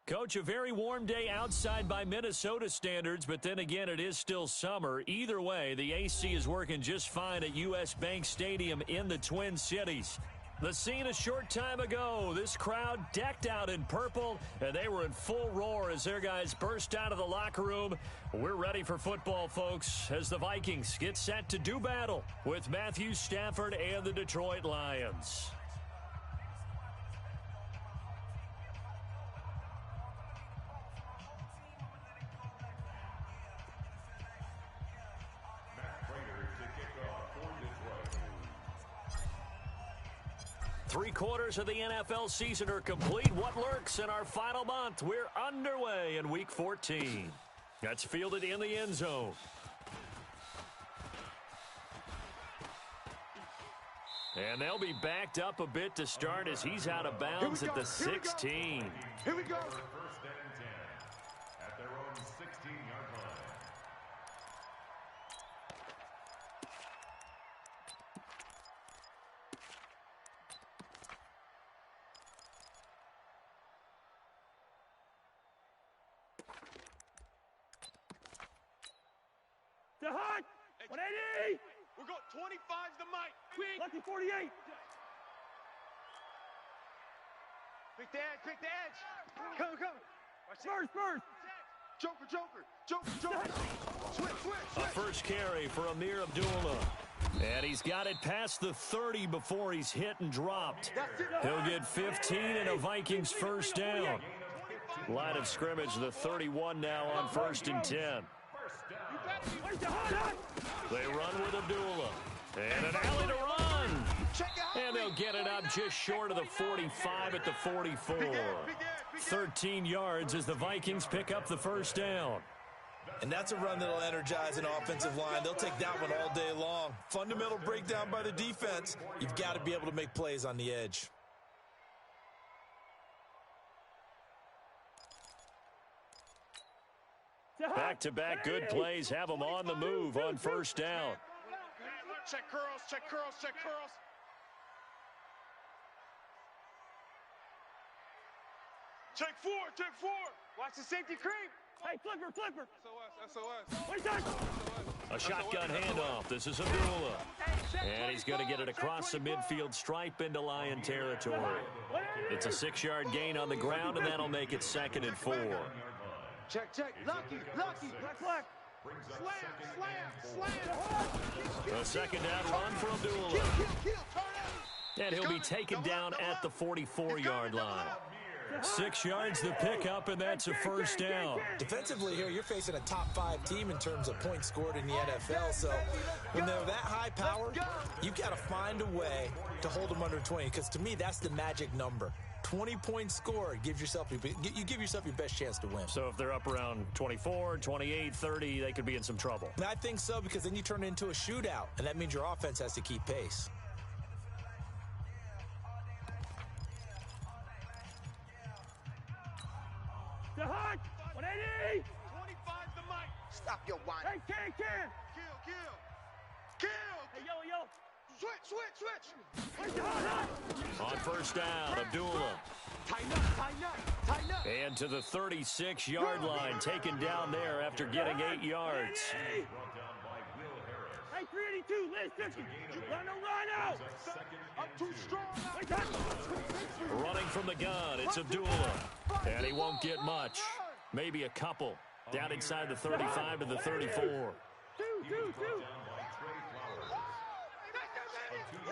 Coach, a very warm day outside by Minnesota standards, but then again, it is still summer. Either way, the AC is working just fine at U.S. Bank Stadium in the Twin Cities. The scene a short time ago, this crowd decked out in purple, and they were in full roar as their guys burst out of the locker room. We're ready for football, folks, as the Vikings get set to do battle with Matthew Stafford and the Detroit Lions. Three-quarters of the NFL season are complete. What lurks in our final month? We're underway in Week 14. That's fielded in the end zone. And they'll be backed up a bit to start as he's out of bounds at the 16. Here we go. First and 10 at their own 16-yard line. The hot! 180! We're going 25's the mic. Lucky 48. Pick the edge, pick the edge. Come. First. Joker. Switch. A first carry for Amir Abdullah. And he's got it past the 30 before he's hit and dropped. He'll get 15 and a Vikings first down. Line of scrimmage, the 31 now on 1st and 10. They run with Abdullah. And an alley to run. And they'll get it up just short of the 45 at the 44. 13 yards as the Vikings pick up the first down. And that's a run that'll energize an offensive line. They'll take that one all day long. Fundamental breakdown by the defense. You've got to be able to make plays on the edge. Back-to-back good plays have them on the move on first down. Check curls. Check four. Watch the safety creep. Hey, flipper. SOS. A shotgun handoff. This is Abdullah. And he's going to get it across the midfield stripe into Lion territory. It's a 6-yard gain on the ground, and that'll make it 2nd and 4. Check. Lucky. Black. Slam. A second down run for Abdullah. And he'll be taken down at the 44-yard line. 6 yards the pickup, and that's a first down. Defensively here, you're facing a top 5 team in terms of points scored in the NFL. So when they're that high power, you've got to find a way to hold them under 20. Because to me, that's the magic number. 20 points scored, you give yourself your best chance to win. So if they're up around 24, 28, 30, they could be in some trouble. And I think so, because then you turn it into a shootout, and that means your offense has to keep pace. The hot! 180! 25's the mic! Stop your whine. Hey, can! Kill! Hey, yo! Switch! On first down, Abdullah. Tighten up! And to the 36-yard line, taken down there after getting 8 yards. Hey, 382, Liz 50. Run out! I'm too strong. Running from the gun, it's Abdullah. And he won't get much. Maybe a couple. Down inside the 35 to the 34. Two.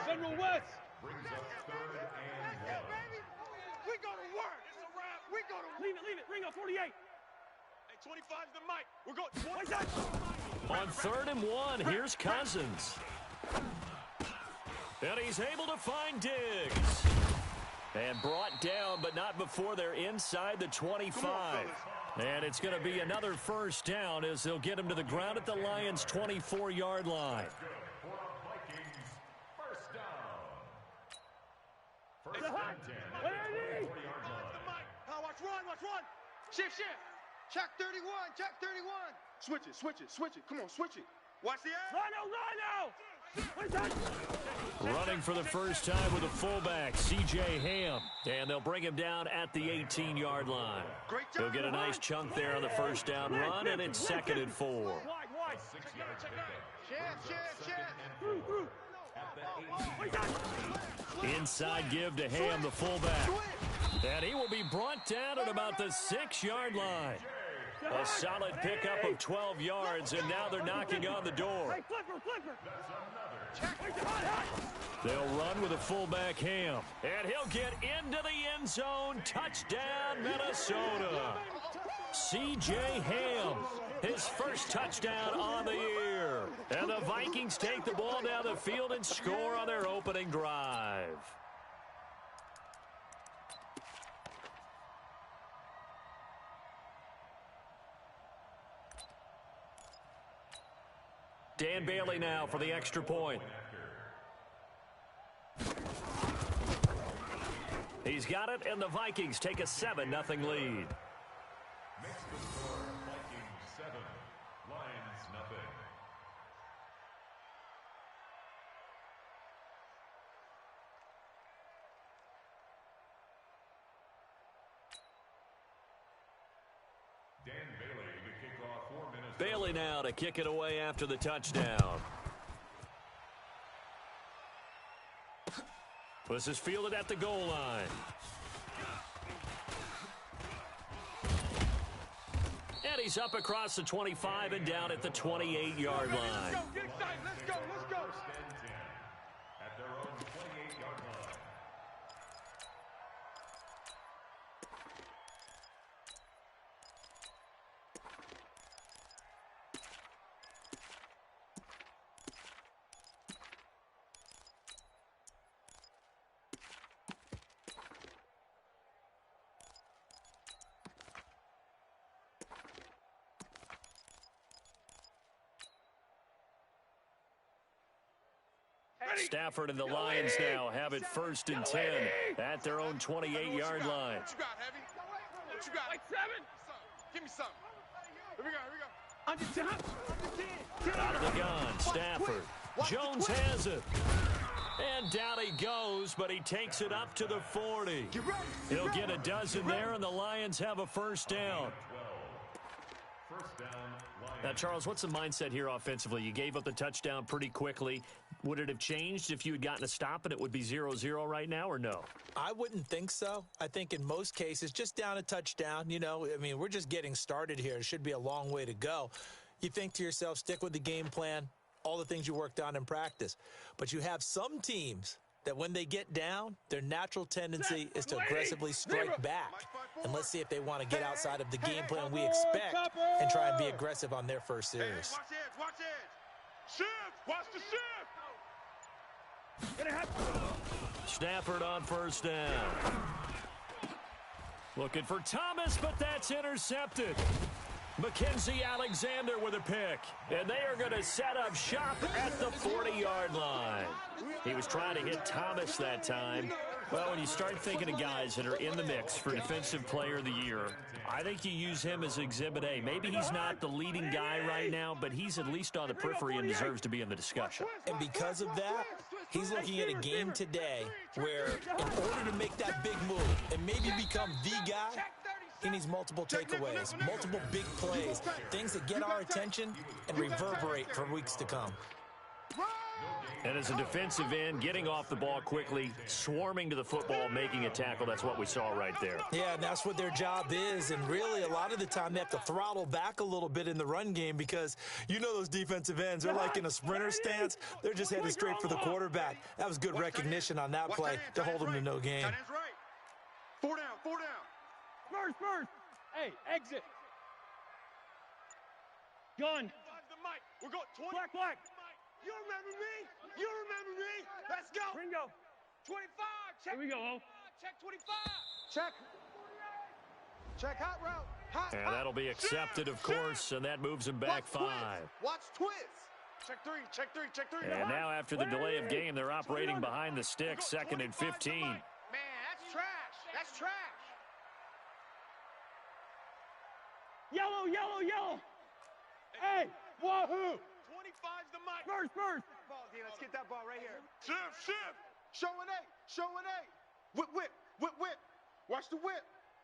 General West. Brings up 3rd and 1. We go to work. It's a wrap. We go to Leave it. Ring up 48. Hey, right, 25's the mic. We're going. On 3rd and 1, here's Cousins. And he's able to find Diggs. And brought down, but not before they're inside the 25. And it's going to be another first down as they'll get him to the ground at the Lions' 24-yard line. Watch run. Shift. Check 31. Switch it. Come on, switch it. Watch the ass. Running for the first time with a fullback, C.J. Ham. And they'll bring him down at the 18-yard line. He'll get a nice chunk there on the first down run, and it's 2nd and 4. Inside give to Ham, the fullback. And he will be brought down at about the 6-yard line. A solid pickup of 12 yards, and now they're knocking on the door. They'll run with a fullback Ham. And he'll get into the end zone. Touchdown, Minnesota. C.J. Ham, his first touchdown on the year. And the Vikings take the ball down the field and score on their opening drive. Dan Bailey now for the extra point. He's got it, and the Vikings take a 7-0 lead. Makes the score Vikings 7, Lions nothing. Dan Bailey to kick off for Minnesota. Bailey now to kick it away after the touchdown. This is fielded at the goal line. And he's up across the 25 and down at the 28-yard line. Let's go. At their own 28-yard line. Stafford and the Lions now have it 1st and 10 at their own 28-yard line. What you got, Heavy? What you got? Like 7. Give me something. Here we go. Out of the gun, Stafford. Jones has it. And down he goes, but he takes it up to the 40. He'll get a dozen there, and the Lions have a first down. First down, Lions. Now, Charles, what's the mindset here offensively? You gave up the touchdown pretty quickly. Would it have changed if you had gotten a stop and it would be 0-0 right now, or no? I wouldn't think so. I think in most cases, just down a touchdown, we're just getting started here. It should be a long way to go. You think to yourself, stick with the game plan, all the things you worked on in practice. But you have some teams that when they get down, their natural tendency is to aggressively strike back. And let's see if they want to get outside of the game plan we expect and try and be aggressive on their first series. Watch edge. Shift. Watch the shift. Stafford on first down. Looking for Thomas, but that's intercepted. Mackenzie Alexander with a pick. And they are going to set up shop at the 40-yard line. He was trying to hit Thomas that time. Well, when you start thinking of guys that are in the mix for Defensive Player of the Year, I think you use him as Exhibit A. Maybe he's not the leading guy right now, but he's at least on the periphery and deserves to be in the discussion. And because of that, he's looking at a game today where in order to make that big move and maybe become the guy, he needs multiple takeaways, multiple big plays, things that get our attention and reverberate for weeks to come. And as a defensive end, getting off the ball quickly, swarming to the football, making a tackle, that's what we saw right there. Yeah, and that's what their job is. And really, a lot of the time, they have to throttle back a little bit in the run game because those defensive ends, they're like in a sprinter stance. They're just headed straight for the quarterback. That was good recognition on that play to hold them to no gain. Right. 4 down. First. Hey, exit. Gun. The mic. We're going 20. Black. You remember me? You remember me? Let's go. Ringo. 25. Check. Here we go. Check 25. Check. Check hot route. And that'll be accepted, of course, and that moves him back 5. Watch twist. Check three. And now after the delay of game, they're operating behind the stick, 2nd and 15. Man, that's trash. That's trash. Yellow. Hey, wahoo. 25's the mic. First. Ball, D, let's get that ball right here. Shift. Showing A. Whip. Watch the whip.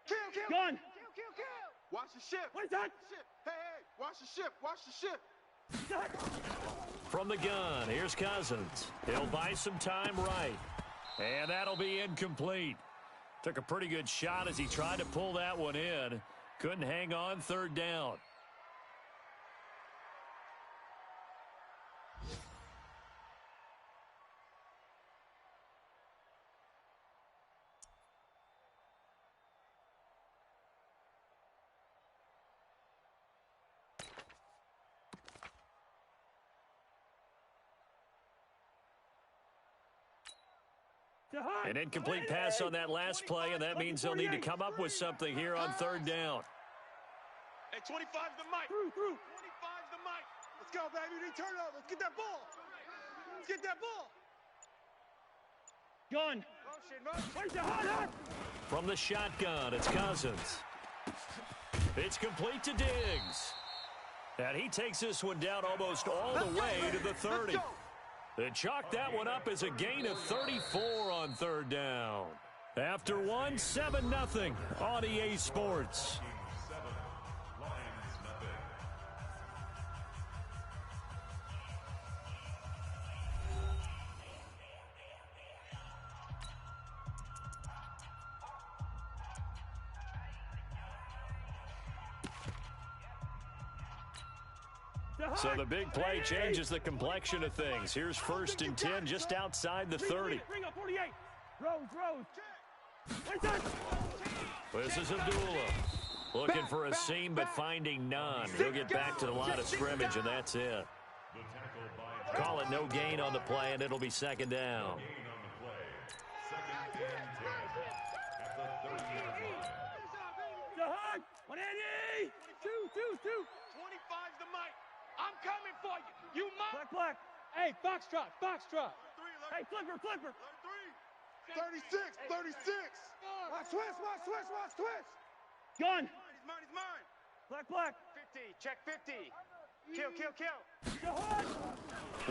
Kill. Gun. Kill. Watch the shift. What's that? Hey, watch the shift. From the gun, here's Cousins. He'll buy some time right. And that'll be incomplete. Took a pretty good shot as he tried to pull that one in. Couldn't hang on, 3rd down. An incomplete pass on that last play, and that means they'll need to come up with something here on 3rd down. Hey, 25's the mic. Through. 25's the mic. Let's go, baby. They turn up. Let's get that ball. Gun. Motion. Hot. From the shotgun, it's Cousins. It's complete to Diggs. And he takes this one down almost all the way to the 30. They chalk that one up as a gain of 34 on 3rd down. After 1, 7-0 on EA Sports. So the big play changes the complexion of things. Here's 1st and 10 just outside the 30. Bring up 48. Rose. This is Abdullah. Looking for a seam but finding none. He'll get back to the line of scrimmage, and that's it. Call it no gain on the play, and it'll be 2nd down. Jahad, 180. 2. 25's the mic. I'm coming for you. You might. Black. Hey, Foxtrot. Hey, flipper. 36. Watch twist. Gun. He's mine. Black. 50. Check 50. Kill.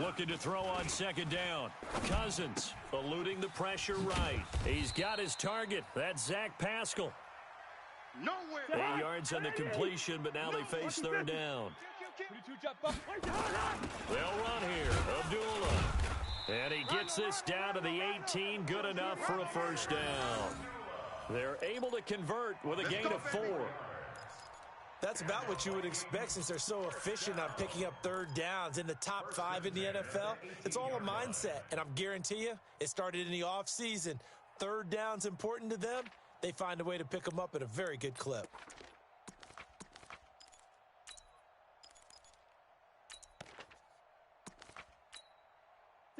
Looking to throw on 2nd down. Cousins eluding the pressure right. He's got his target. That's Zach Pascal. Nowhere. 8 yards on the completion, but now they face 3rd down. They'll run here. Abdullah. And he gets this down to the 18. Good enough for a 1st down. They're able to convert with a gain of 4. That's about what you would expect since they're so efficient on picking up 3rd downs in the top 5 in the NFL. It's all a mindset, and I'm guarantee you it started in the offseason. 3rd down's important to them. They find a way to pick them up at a very good clip.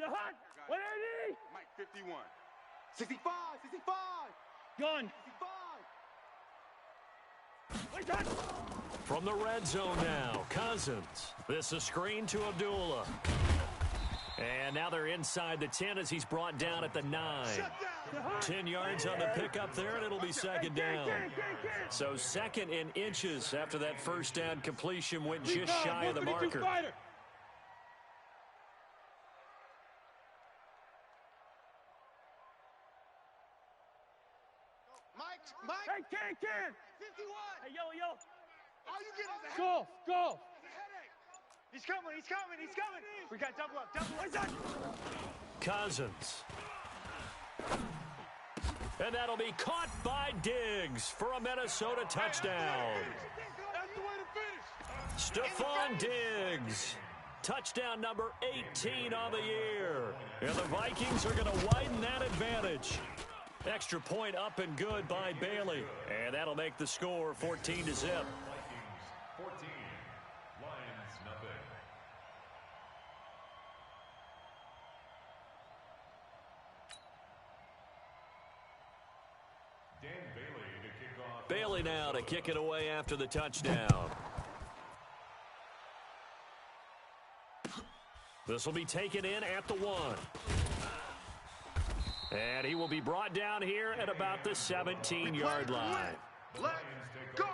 Hot. 180. Mike 51. 65. Gun. 65. From the red zone now, Cousins. This is a screen to Abdullah. And now they're inside the 10 as he's brought down at the 9. 10 yards on the pickup there, and it'll be 2nd down. So 2nd in inches after that 1st down completion went just shy of the marker. Mike. Hey, can. 51. Hey, yellow. All you get is a headache. Go. He's coming. We got double up. Cousins. And that'll be caught by Diggs for a Minnesota touchdown. That's the way to finish. Stephon Diggs. Touchdown number 18 on the year. And the Vikings are going to widen that advantage. Extra point up and good by Bailey. And that'll make the score 14-0. Vikings 14, Lions Gurley now to kick it away after the touchdown. This will be taken in at the 1. And he will be brought down here at about the 17-yard line. Let's go.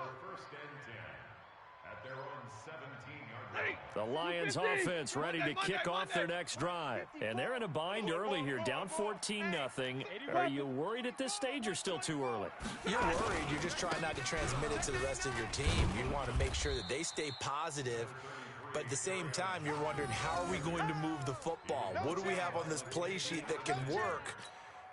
The Lions offense ready to kick off their next drive. And they're in a bind early here, down 14-0. Are you worried at this stage or still too early? You're worried. You're just trying not to transmit it to the rest of your team. You want to make sure that they stay positive. But at the same time, you're wondering, how are we going to move the football? What do we have on this play sheet that can work?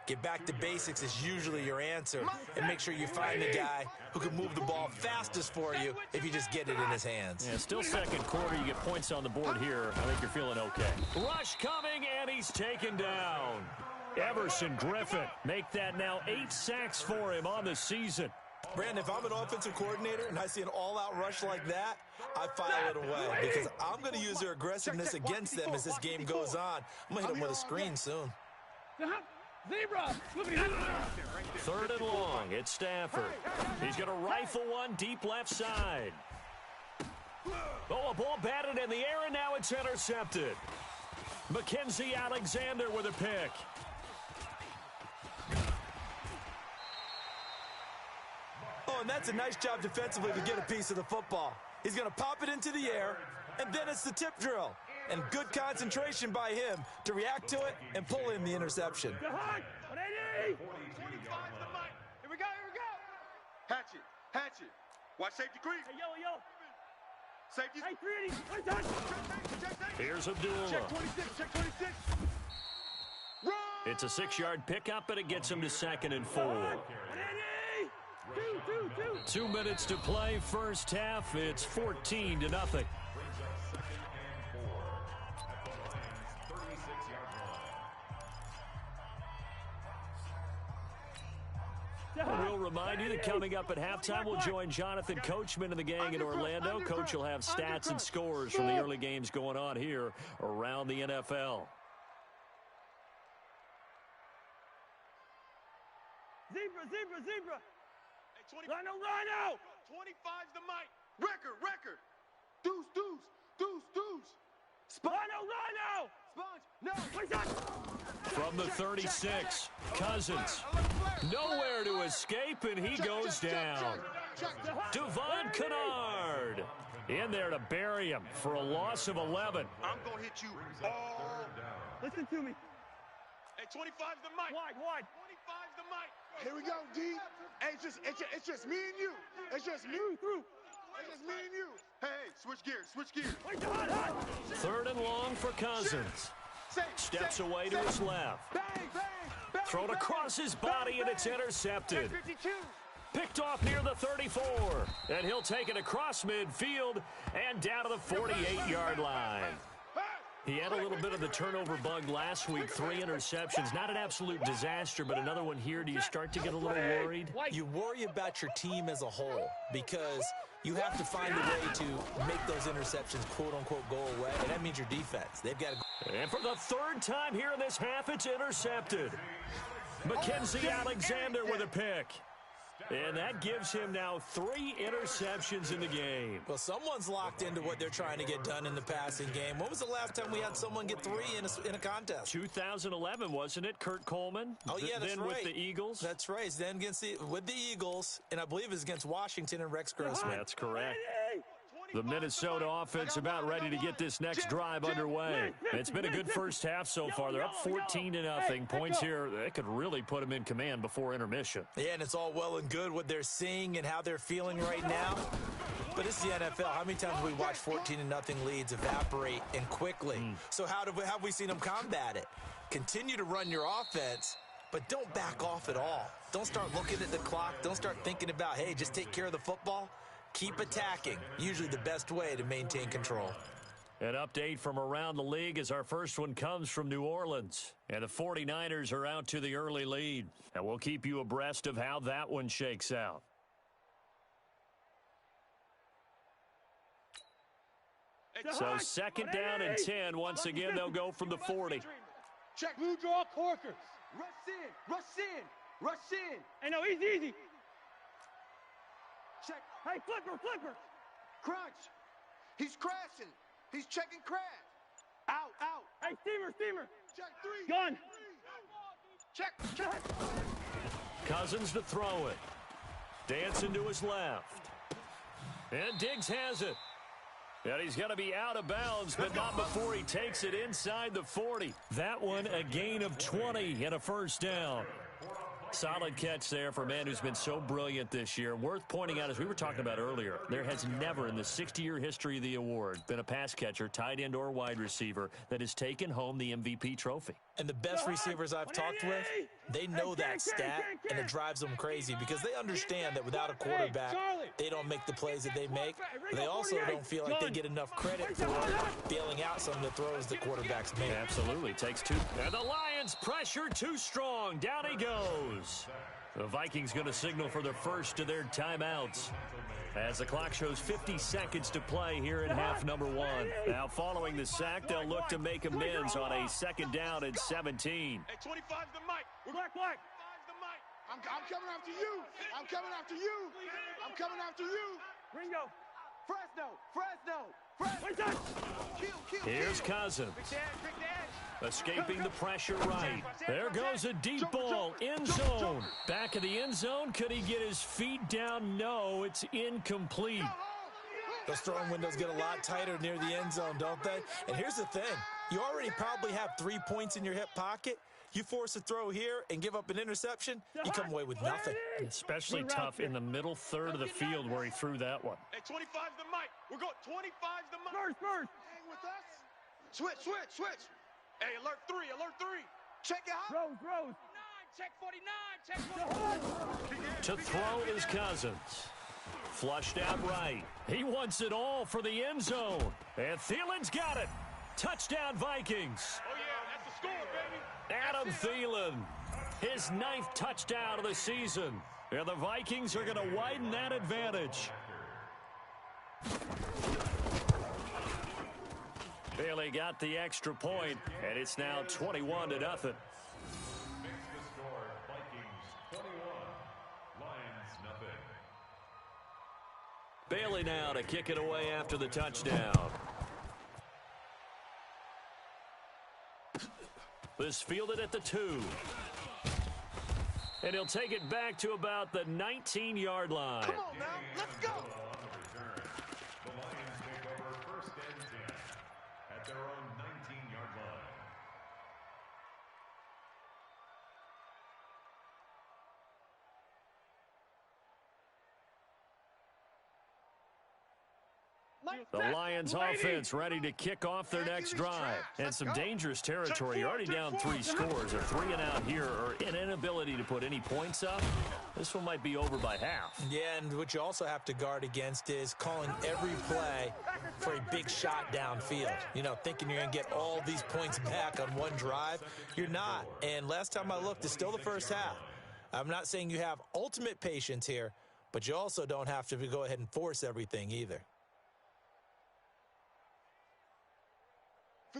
Get back to basics is usually your answer. And make sure you find the guy who can move the ball fastest for you if you just get it in his hands. Yeah, still second quarter. You get points on the board here. I think you're feeling okay. Rush coming, and he's taken down. Everson Griffin make that now 8 sacks for him on the season. Brandon, if I'm an offensive coordinator and I see an all-out rush like that, I file it away because I'm going to use their aggressiveness against them as this game goes on. I'm going to hit them with a screen soon. Zebra! 3rd and long. It's Stafford. He's going to rifle one deep left side. Oh, a ball batted in the air, and now it's intercepted. Mackenzie Alexander with a pick. Oh, and that's a nice job defensively to get a piece of the football. He's going to pop it into the air, and then it's the tip drill. And good concentration by him to react to it and pull in the interception. Here we go. Hatch it. Watch safety creep. Hey, yo. Safety. Hey, 380. Here's Abdullah. Check 26. Run. It's a 6-yard pickup, and it gets him to 2nd and 4. 2 minutes to play, first half. It's 14-0. We'll remind you that coming up at halftime, we'll join Jonathan Coachman and the gang in Orlando. Coach will have stats and scores from the early games going on here around the NFL. Zebra. Hey, Rhino. 25's the mic. Record. Deuce. Rhino. Sponge. No. From the 36, Cousins. Nowhere to escape, and he goes down. Devon Kennard in there to bury him for a loss of 11. I'm going to hit you all. Listen to me. Hey, 25's the mic. Wide. 25's the mic. Here we go, D. Hey, it's just me and you. It's just me. Through. It's just me and you. Hey, switch gears. Wait, hot. 3rd and long for Cousins. Steps away to his left. Bang. Thrown across his body, and it's intercepted. 52. Picked off near the 34. And he'll take it across midfield and down to the 48-yard line. He had a little bit of the turnover bug last week, 3 interceptions. Not an absolute disaster, but another one here. Do you start to get a little worried? You worry about your team as a whole because you have to find a way to make those interceptions, quote-unquote, go away, and that means your defense. They've got to... And for the 3rd time here in this half, it's intercepted. Mackenzie Alexander with a pick. And that gives him now 3 interceptions in the game. Well, someone's locked into what they're trying to get done in the passing game. When was the last time we had someone get 3 in a contest? 2011, wasn't it? Kurt Coleman? Oh, yeah, that's then right. with the Eagles? That's right. Then with the Eagles, and I believe it's against Washington and Rex Grossman. That's correct. The Minnesota offense about ready to get this next drive underway. It's been a good first half so far. They're up 14-0. Points here, they could really put them in command before intermission. Yeah, and it's all well and good what they're seeing and how they're feeling right now. But it's the NFL. How many times have we watched 14-0 leads evaporate and quickly? So how have we seen them combat it? Continue to run your offense, but don't back off at all. Don't start looking at the clock. Don't start thinking about, hey, just take care of the football. Keep attacking. Usually the best way to maintain control. An update from around the league as our first one comes from New Orleans. And the 49ers are out to the early lead. And we'll keep you abreast of how that one shakes out. So 2nd down and 10. Once again, they'll go from the 40. Check. Blue draw corkers. Rush in. Hey, no, easy. Check. Hey, flipper. Crunch. He's crashing. He's checking crash. Out. Hey, steamer. Check 3. Gun. Check. Cousins to throw it. Dancing to his left. And Diggs has it. And he's going to be out of bounds, but not before he takes it inside the 40. That one a gain of 20 and a first down. Solid catch there for a man who's been so brilliant this year. Worth pointing out, as we were talking about earlier, there has never in the 60-year history of the award been a pass catcher, tight end, or wide receiver that has taken home the MVP trophy. And the best receivers I've talked with, they know that stat, and it drives them crazy because they understand that without a quarterback, they don't make the plays that they make. But they also don't feel like they get enough credit for bailing out some of the throws the quarterbacks make. Absolutely. Takes two. And the Lions pressure too strong. Down he goes. The Vikings going to signal for the first of their timeouts as the clock shows 50 seconds to play here in half number 1. Now following the sack, they'll look to make amends on a second down and 17. Hey, 25's the mic. Black. 25's the mic. I'm coming after you. I'm coming after you. Ringo. Fresno. Kill. Here's Cousins. Big dash. Escaping the pressure right. There goes a deep ball. End zone. Back of the end zone. Could he get his feet down? No, it's incomplete. Those throwing windows get a lot tighter near the end zone, don't they? And here's the thing. You already probably have 3 points in your hip pocket. You force a throw here and give up an interception, you come away with nothing. Especially tough in the middle third of the field where he threw that one. Hey, 25's the mic. We're going 25's the mic. First. Hang with us. Switch. Hey, alert 3. Check it out. Rose. 9, check 49, check 49. To throw is Cousins. Flushed out right. He wants it all for the end zone. And Thielen's got it. Touchdown Vikings. Oh, yeah, that's the score, baby. Adam Thielen, his 9th touchdown of the season. And the Vikings are going to widen that advantage. Bailey got the extra point, and it's now 21-0. Makes the score Vikings 21, Lions nothing. Bailey now to kick it away after the touchdown. This fielded at the 2. And he'll take it back to about the 19-yard line. Come on now, let's go. The Lions take over first and 10 at their own 19-yard line. The Lions offense ready to kick off their next drive. And some dangerous territory. You're already down 3 scores. A 3 and out here or an inability to put any points up. This one might be over by half. Yeah, and what you also have to guard against is calling every play for a big shot downfield. You know, thinking you're going to get all these points back on one drive. You're not. And last time I looked, it's still the first half. I'm not saying you have ultimate patience here, but you also don't have to go ahead and force everything either.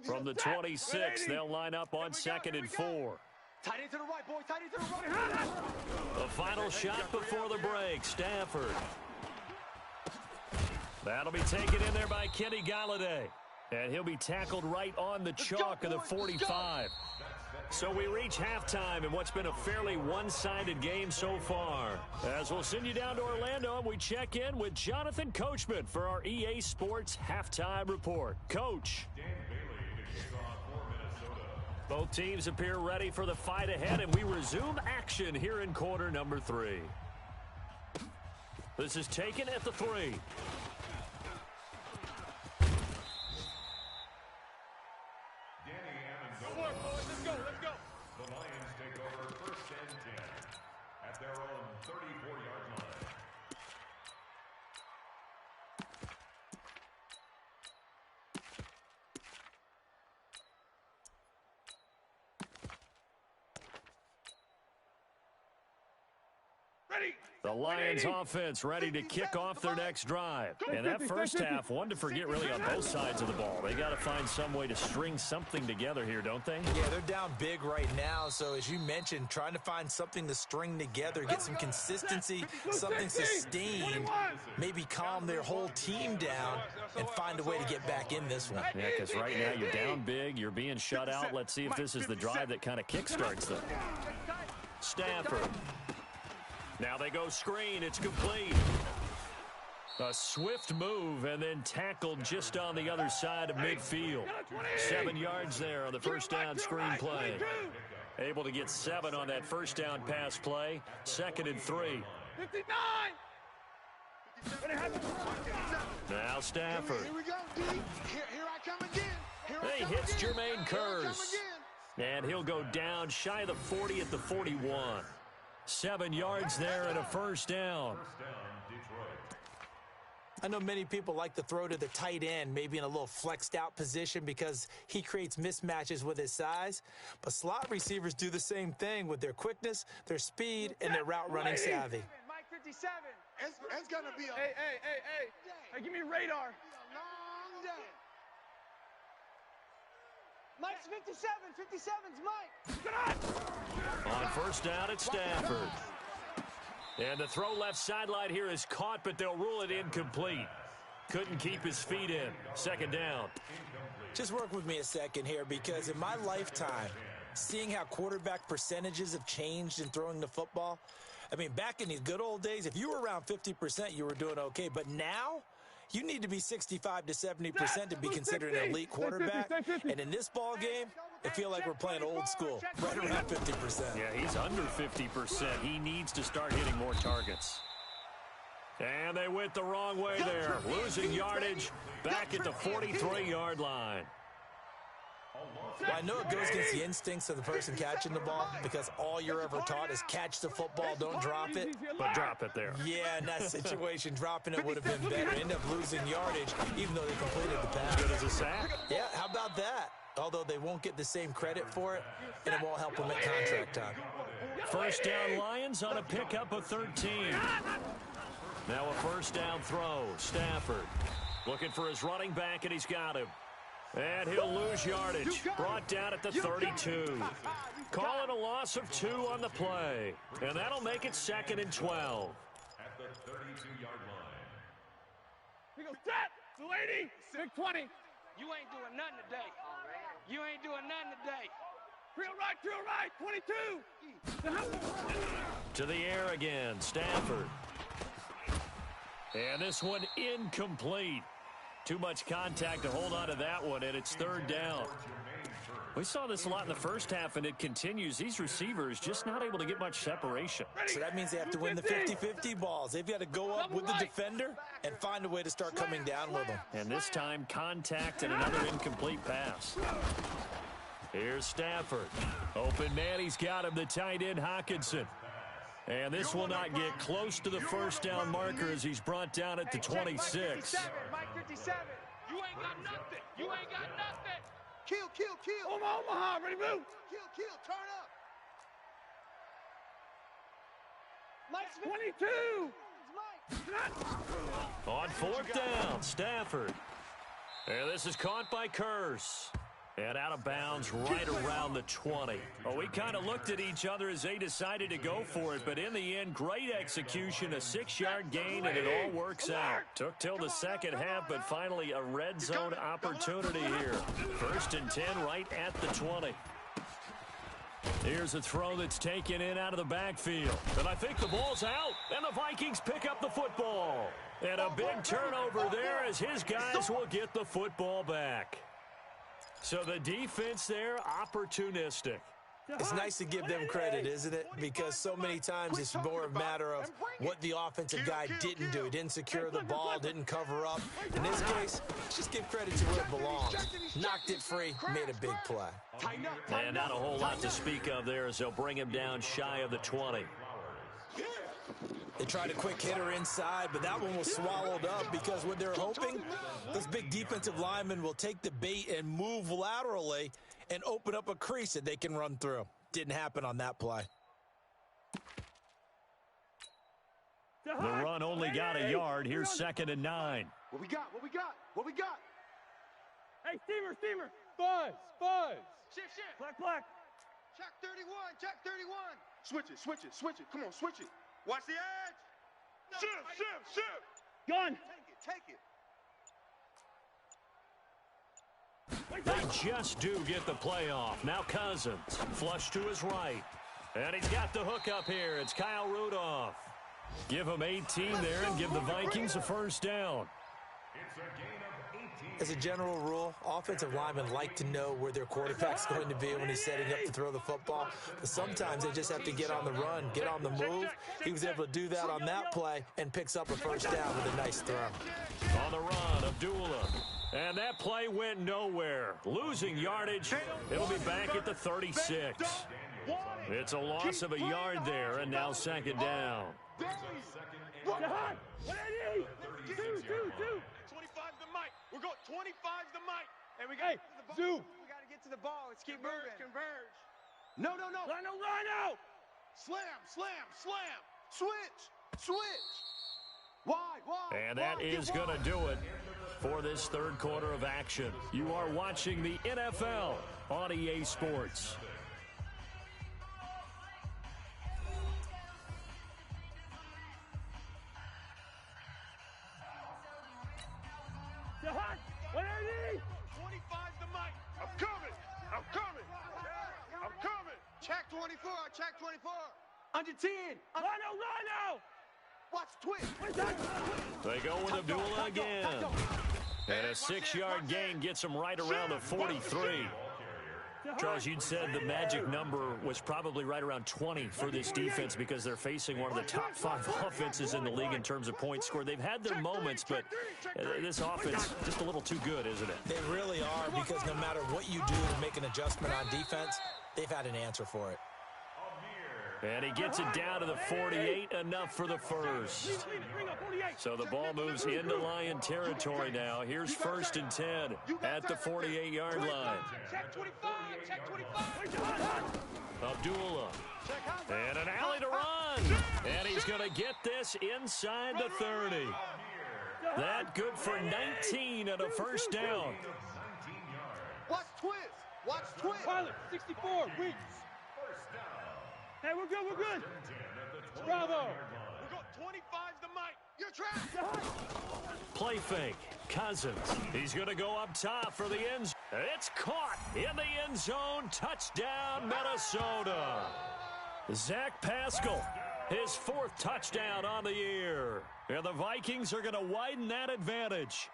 From the 26, they'll line up on 2nd and 4. Tight end to the right, boy. Tight end to the right. The final shot before the break, Stafford. That'll be taken in there by Kenny Galladay. And he'll be tackled right on the chalk of the 45. So we reach halftime in what's been a fairly one-sided game so far. As we'll send you down to Orlando, we check in with Jonathan Coachman for our EA Sports Halftime Report. Coach. Both teams appear ready for the fight ahead, and we resume action here in quarter number 3. This is taken at the 3. Let's go. The Lions take over first and 10 at their own 34-yard line. The Lions offense ready to kick off their next drive. And that first half, one to forget really on both sides of the ball. They got to find some way to string something together here, don't they? Yeah, they're down big right now. So as you mentioned, trying to find something to string together, get some consistency, something sustained, maybe calm their whole team down and find a way to get back in this one. Yeah, because right now you're down big, you're being shut out. Let's see if this is the drive that kind of kickstarts them. Stafford. Now they go screen. It's complete. A swift move and then tackled just on the other side of midfield. 7 yards there on the first down screen play. Able to get 7 on that first down pass play. 2nd and 3. 59. Now Stafford. Here we go, D. Here I come again. He hits Jermaine Kearse. And he'll go down shy of the 40 at the 41. 7 yards there and a first down. I know many people like to throw to the tight end, maybe in a little flexed out position because he creates mismatches with his size. But slot receivers do the same thing with their quickness, their speed, and their route running savvy. Mike 57. It's going to be a Hey, give me radar. long day. Mike's 57. 57's Mike. On first down, it's Stafford. And the throw left sideline here is caught, but they'll rule it incomplete. Couldn't keep his feet in. 2nd down. Just work with me a second here because in my lifetime, seeing how quarterback percentages have changed in throwing the football, I mean, back in the good old days, if you were around 50%, you were doing okay. But now, you need to be 65 to 70% to be considered an elite quarterback. And in this ball game, I feel like we're playing old school, right around 50%. Yeah, he's under 50%. He needs to start hitting more targets. And they went the wrong way there. Losing yardage back at the 43-yard line. Well, I know it goes against the instincts of the person catching the ball because all you're ever taught is catch the football, don't drop it. But drop it there. Yeah, in that situation, dropping it would have been better. End up losing yardage, even though they completed the pass. Good as a sack. Yeah, how about that? Although they won't get the same credit for it, and it won't help them at contract time. First down Lions on a pickup of 13. Now a first down throw. Stafford looking for his running back, and he's got him. And he'll lose yardage. Brought down at the 32. Calling a loss of 2 on the play. And that'll make it 2nd and 12. At the 32-yard line. He goes, set, lady, big 20. You ain't doing nothing today. You ain't doing nothing today. Drill right, 22. To the air again, Stafford. And this one incomplete. Too much contact to hold on to that one, and it's 3rd down. We saw this a lot in the first half, and it continues. These receivers just not able to get much separation. So that means they have to win the 50-50 balls. They've got to go up with the defender and find a way to start coming down with them. And this time, contact and another incomplete pass. Here's Stafford. Open man, he's got him, the tight end Hawkinson. And this will not get close to the first down marker as he's brought down at the 26. Mike 57. You ain't got nothing. You ain't got nothing. Kill. Omaha, ready, move. Kill, turn up. Mike's 22. On 4th down, Stafford. And this is caught by Kearse. And out of bounds right around the 20. Well, we kind of looked at each other as they decided to go for it, but in the end, great execution, a 6-yard gain, and it all works out. Took till the second half, but finally a red zone opportunity here. 1st and 10 right at the 20. Here's a throw that's taken in out of the backfield. And I think the ball's out, and the Vikings pick up the football. And a big turnover there as his guys will get the football back. So the defense there, opportunistic. It's nice to give them credit, isn't it? Because so many times it's more a matter of what the offensive guy didn't do. He didn't secure the ball, didn't cover up. In this case, just give credit to where it belongs. Knocked it free, made a big play. And not a whole lot to speak of there as they'll bring him down shy of the 20. They tried a quick hitter inside, but that one was swallowed up because what they're hoping, those big defensive linemen will take the bait and move laterally and open up a crease that they can run through. Didn't happen on that play. The run only got a yard. Here's 2nd and 9. What we got? What we got? What we got? Hey, steamer. Buzz. Shift. Black. Check 31. Switch it. Come on, switch it. Watch the edge. Shift. Gun. Take it. They just do get the play off. Now Cousins, flush to his right. And he's got the hook up here. It's Kyle Rudolph. Give him 18 there and give the Vikings a first down. It's a gain of 18. As a general rule, offensive linemen like to know where their quarterback's going to be when he's setting up to throw the football. But sometimes they just have to get on the run, get on the move. He was able to do that on that play and picks up a first down with a nice throw. On the run, Abdullah. And that play went nowhere. Losing yardage. It'll be back at the 36. It's a loss of a yard there, and now 2nd down. 2. 25's the mic. We're going 25's the mic. And we got Hey, Zoo. We got to get to the ball. Let's keep moving. Converge. No. Line out. Slam. Switch. Wide. And that is going to do it for this 3rd quarter of action. You are watching the NFL on EA Sports. What do you need? 25's the mic. I'm coming. Check 24. Under 10. Rhino. Watch twitch. They go with Abdullah again. And a 6-yard gain gets him right around the 43. Charles, you'd said the magic number was probably right around 20 for this defense because they're facing one of the top 5 offenses in the league in terms of points scored. They've had their moments, but this offense just a little too good, isn't it? They really are, because no matter what you do to make an adjustment on defense, they've had an answer for it. And he gets it down to the 48, enough for the first. So the ball moves into Lion territory now. Here's 1st and 10 at the 48-yard line. Check 25. Abdullah. And an alley to run. And he's going to get this inside the 30. That good for 19 and a first down. Watch twist. Pilot, 64, Weeks. Hey, we're good. Bravo. We got 25's the mic. You're trapped. Play fake. Cousins. He's going to go up top for the end zone. It's caught in the end zone. Touchdown, Minnesota. Zach Pascal, his 4th touchdown on the year. And the Vikings are going to widen that advantage.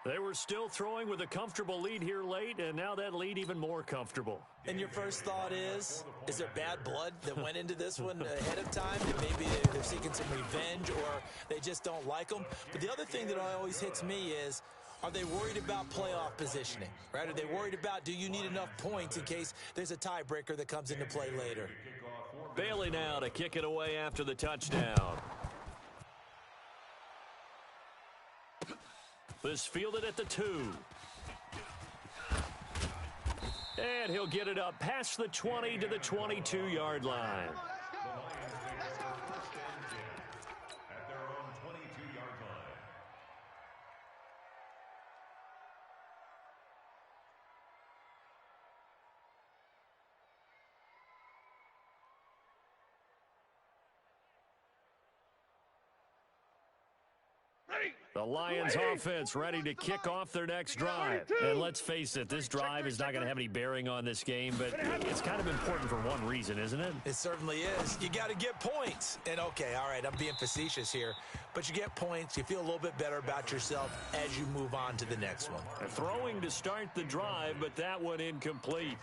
They were still throwing with a comfortable lead here late, and now that lead even more comfortable. And your first thought is there bad blood that went into this one ahead of time? And maybe they're seeking some revenge, or they just don't like them. But the other thing that always hits me is, are they worried about playoff positioning, right? Are they worried about, do you need enough points in case there's a tiebreaker that comes into play later? Bailey now to kick it away after the touchdown. This fielded at the 2. And he'll get it up past the 20 to the 22-yard line. At their own 22-yard line. The Lions offense ready to kick off their next drive. And let's face it, this drive is not going to have any bearing on this game, but it's kind of important for one reason, isn't it? It certainly is. You got to get points. And okay, all right, I'm being facetious here, but you get points, you feel a little bit better about yourself as you move on to the next one. Throwing to start the drive, but that one incomplete.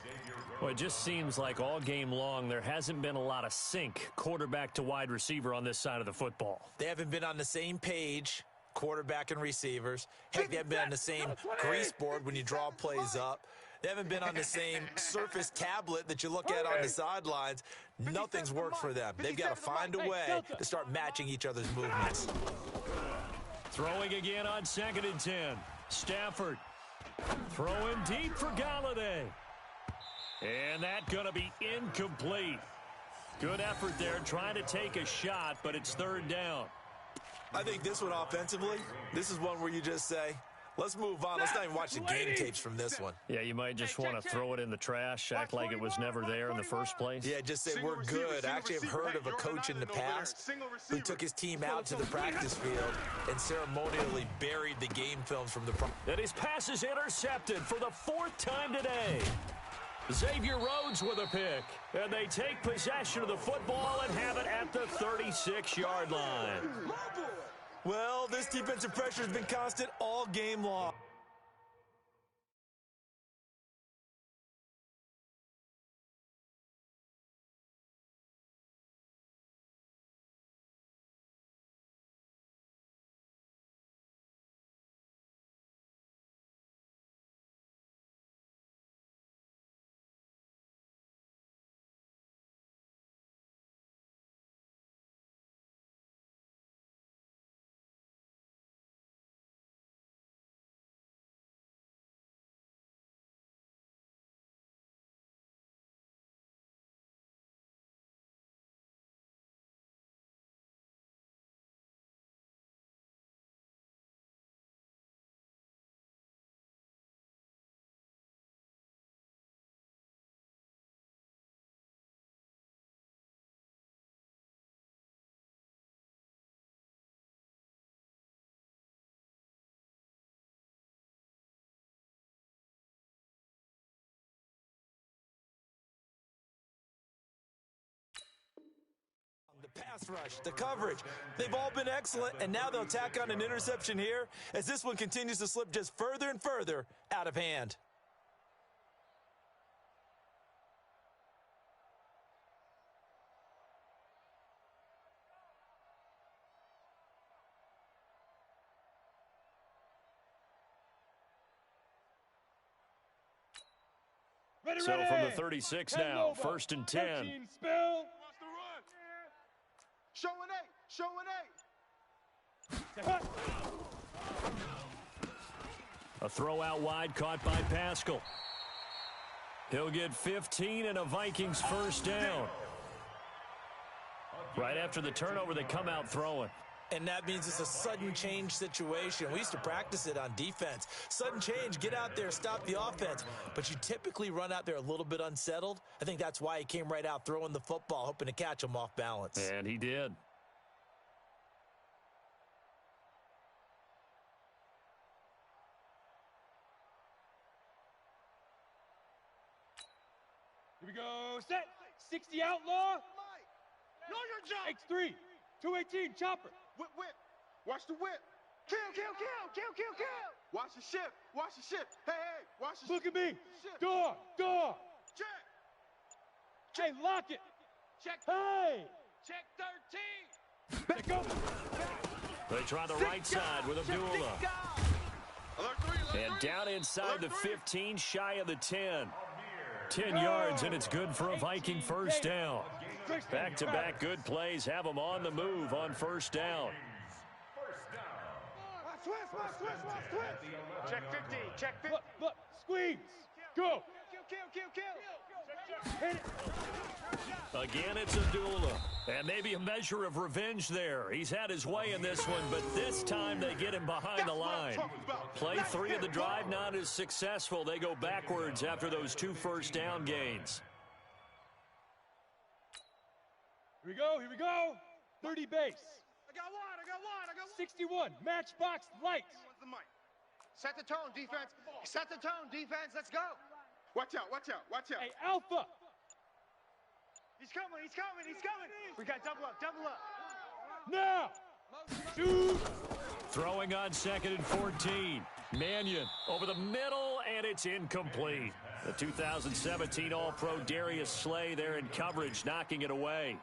Well, it just seems like all game long there hasn't been a lot of sync quarterback to wide receiver on this side of the football. They haven't been on the same page, quarterback and receivers. Heck, they haven't been on the same grease board when you draw plays up. They haven't been on the same Surface tablet that you look at on the sidelines. Nothing's worked for them. They've got to find a way to start matching each other's movements. Throwing again on 2nd and 10. Stafford throwing deep for Galladay. And that going to be incomplete. Good effort there trying to take a shot, but it's 3rd down. I think this one offensively, this is one where you just say, let's move on. Let's not even watch the game tapes from this one. Yeah, you might just want to throw it in the trash, act like it was never there in the first place. Yeah, just say we're good. I actually have heard of a coach in the past who took his team out to the practice field and ceremonially buried the game films from the And his pass is intercepted for the 4th time today. Xavier Rhodes with a pick. And they take possession of the football and have it at the 36-yard line. Well, this defensive pressure has been constant all game long. The pass rush, the coverage, they've all been excellent, and now they'll tack on an interception here as this one continues to slip just further and further out of hand. So from the 36 now, 1st and 10. Spill. Show an 8. A throw out wide caught by Pascal. He'll get 15 and a Vikings 1st down. Right after the turnover, they come out throwing. And that means it's a sudden change situation. We used to practice it on defense. Sudden change, get out there, stop the offense. But you typically run out there a little bit unsettled. I think that's why he came right out throwing the football, hoping to catch him off balance. And he did. Here we go. Set. 60 outlaw. X3. 218 chopper. Whip. Watch the whip. Kill. Watch the shift. Hey, watch the Look at me. shift. Door. Check. Hey, lock it. Check. Hey. Check 13. Back up. They try the right side with Abdullah. Alert 3. And down inside the 15, shy of the 10. 10 yards, and it's good for a Viking 1st down. Back-to-back good plays have them on the move on 1st down. Check 50. Check 50. Look. Squeeze. Go. Kill. Hit it. Again, it's Abdullah. And maybe a measure of revenge there. He's had his way in this one, but this time they get him behind the line. Play 3 of the drive not as successful. They go backwards after those 2 1st down gains. Here we go. 30 base. I got one. 61. Matchbox light. The mic. Set the tone, defense. Let's go. Watch out. Hey, Alpha. He's coming. We got double up. Now. Shoot. Throwing on 2nd and 14. Mannion over the middle, and it's incomplete. The 2017 All-Pro Darius Slay there in coverage, knocking it away.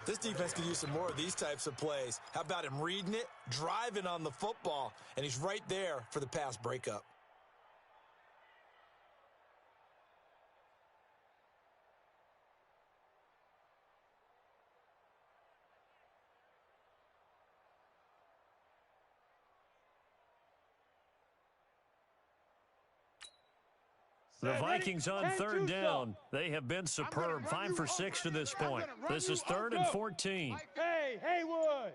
This defense could use some more of these types of plays. How about him reading it, driving on the football, and he's right there for the pass breakup. The Vikings on 3rd down. They have been superb. 5 for 6 to this point. This is 3rd and 14. Hey, Haywood.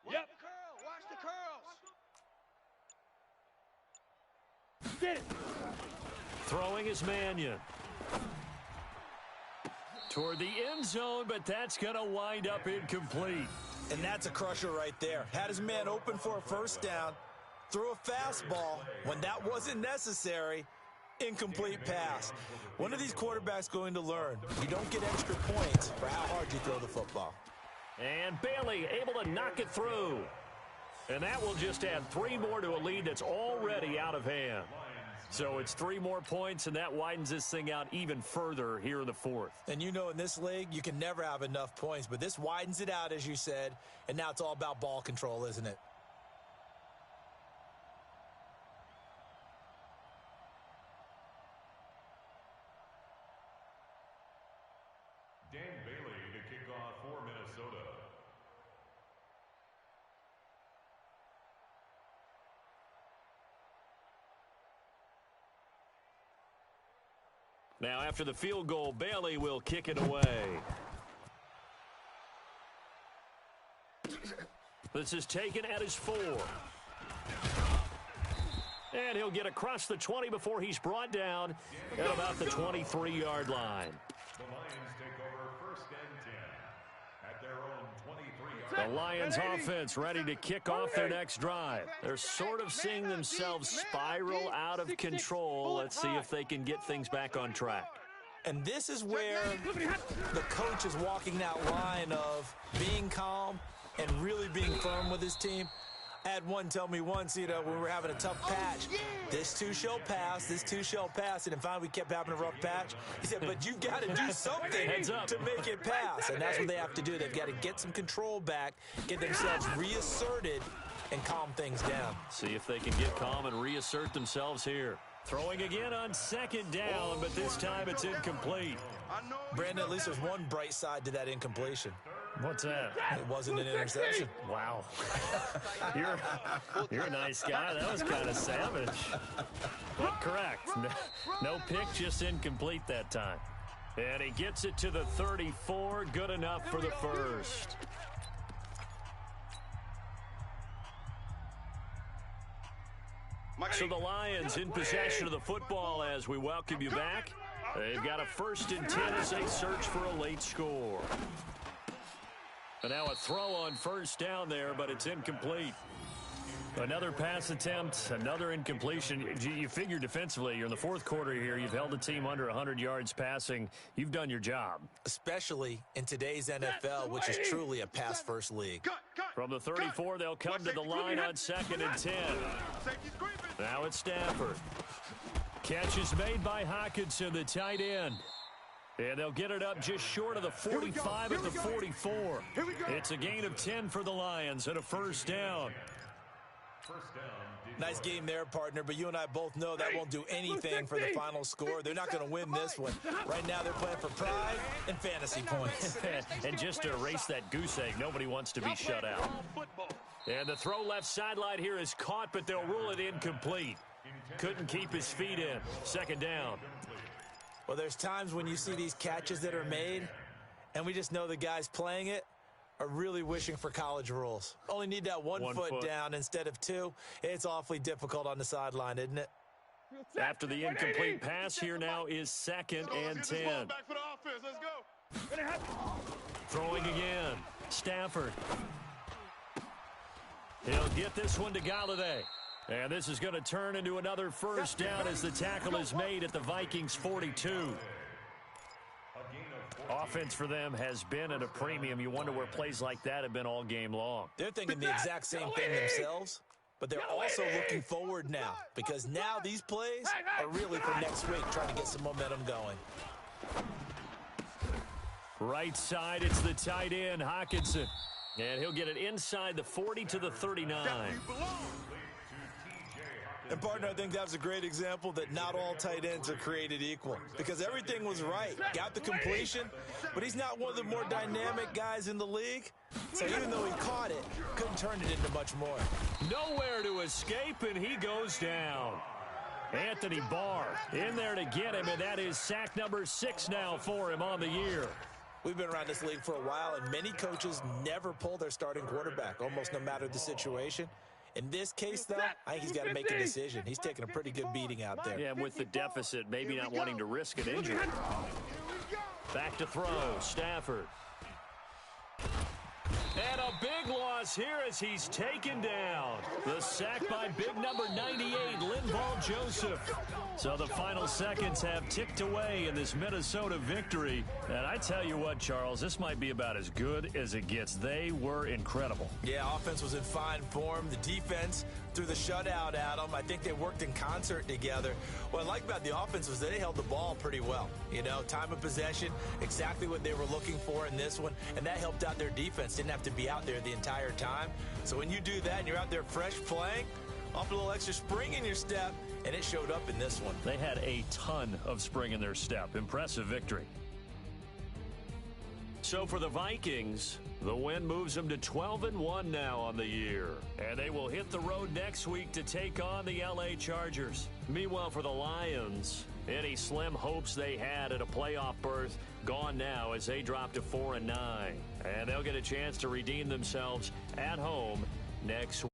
Yep. Watch the curls. Get it. Throwing is Mannion. Toward the end zone, but that's going to wind up incomplete. And that's a crusher right there. Had his man open for a first down, threw a fastball when that wasn't necessary. Incomplete pass. When are these quarterbacks going to learn? You don't get extra points for how hard you throw the football. And Bailey able to knock it through. And that will just add 3 more to a lead that's already out of hand. So it's 3 more points, and that widens this thing out even further here in the 4th. And you know, in this league, you can never have enough points, but this widens it out, as you said, and now it's all about ball control, isn't it? Dan Bailey to kick off for Minnesota. Now, after the field goal, Bailey will kick it away. This is taken at his 4. And he'll get across the 20 before he's brought down at about the 23-yard line. The Lions take over 1st and 10 at their own 23-yard The Lions offense ready to kick off their next drive. They're sort of seeing themselves spiral out of control. Let's see if they can get things back on track. And this is where the coach is walking that line of being calm and really being firm with his team. I had one tell me once, you know, when we were having a tough patch, this too shall pass, this too shall pass. And finally we kept having a rough patch. He said, but you got to do something to make it pass. And that's what they have to do. They've got to get some control back, get themselves reasserted, and calm things down. See if they can get calm and reassert themselves here. Throwing again on 2nd down, but this time it's incomplete. Brandon, at least there's one bright side to that incompletion. What's that? It wasn't an interception. Wow. You're a nice guy. That was kind of savage. But correct. No pick, just incomplete that time. And he gets it to the 34. Good enough for the first. So the Lions in possession of the football as we welcome you back. They've got a 1st and 10 as they search for a late score. And now a throw on 1st down there, but it's incomplete. Another pass attempt, another incompletion. You figure defensively, you're in the 4th quarter here. You've held the team under 100 yards passing. You've done your job. Especially in today's NFL, which is truly a pass-first league. From the 34, they'll come to the line on 2nd and 10. Now it's Stafford. Catch is made by Hockenson, the tight end. And they'll get it up just short of the 45 at the 44. It's a gain of 10 for the Lions and a 1st down. Nice game there, partner, but you and I both know that won't do anything for the final score. They're not going to win this one. Right now they're playing for pride and fantasy points. And just to erase that goose egg, nobody wants to be shut out. And the throw left sideline here is caught, but they'll rule it incomplete. Couldn't keep his feet in. 2nd down. Well, there's times when you see these catches that are made, and we just know the guys playing it are really wishing for college rules. Only need that one foot down instead of 2. It's awfully difficult on the sideline, isn't it? After the incomplete pass, here now is 2nd and 10. Throwing again. Stafford. He'll get this one to Galladay. And this is going to turn into another 1st down as the tackle is made at the Vikings 42. Offense for them has been at a premium. You wonder where plays like that have been all game long. They're thinking the exact same thing themselves, but they're also looking forward now because now these plays are really for next week, trying to get some momentum going. Right side, it's the tight end, Hockenson. And he'll get it inside the 40 to the 39. And, partner, I think that was a great example that not all tight ends are created equal because everything was right. Got the completion, but he's not one of the more dynamic guys in the league. So even though he caught it, couldn't turn it into much more. Nowhere to escape, and he goes down. Anthony Barr in there to get him, and that is sack number 6 now for him on the year. We've been around this league for a while, and many coaches never pull their starting quarterback, almost no matter the situation. In this case, though, I think he's got to make a decision. He's taking a pretty good beating out there. Yeah, and with the deficit, maybe not wanting to risk an injury. Back to throw, Stafford. And a big loss here as he's taken down. The sack by big number 98, Linval Joseph. So the final seconds have ticked away in this Minnesota victory. And I tell you what, Charles, this might be about as good as it gets. They were incredible. Yeah, offense was in fine form. The defense threw the shutout at them. I think they worked in concert together. What I like about the offense was they held the ball pretty well. You know, time of possession, exactly what they were looking for in this one. And that helped out their defense. Didn't have to be out there the entire time. So when you do that and you're out there fresh playing, off a little extra spring in your step, and it showed up in this one. They had a ton of spring in their step. Impressive victory. So for the Vikings, the win moves them to 12-1 now on the year. And they will hit the road next week to take on the LA Chargers. Meanwhile, for the Lions, any slim hopes they had at a playoff berth gone now as they drop to 4-9. And they'll get a chance to redeem themselves at home next week.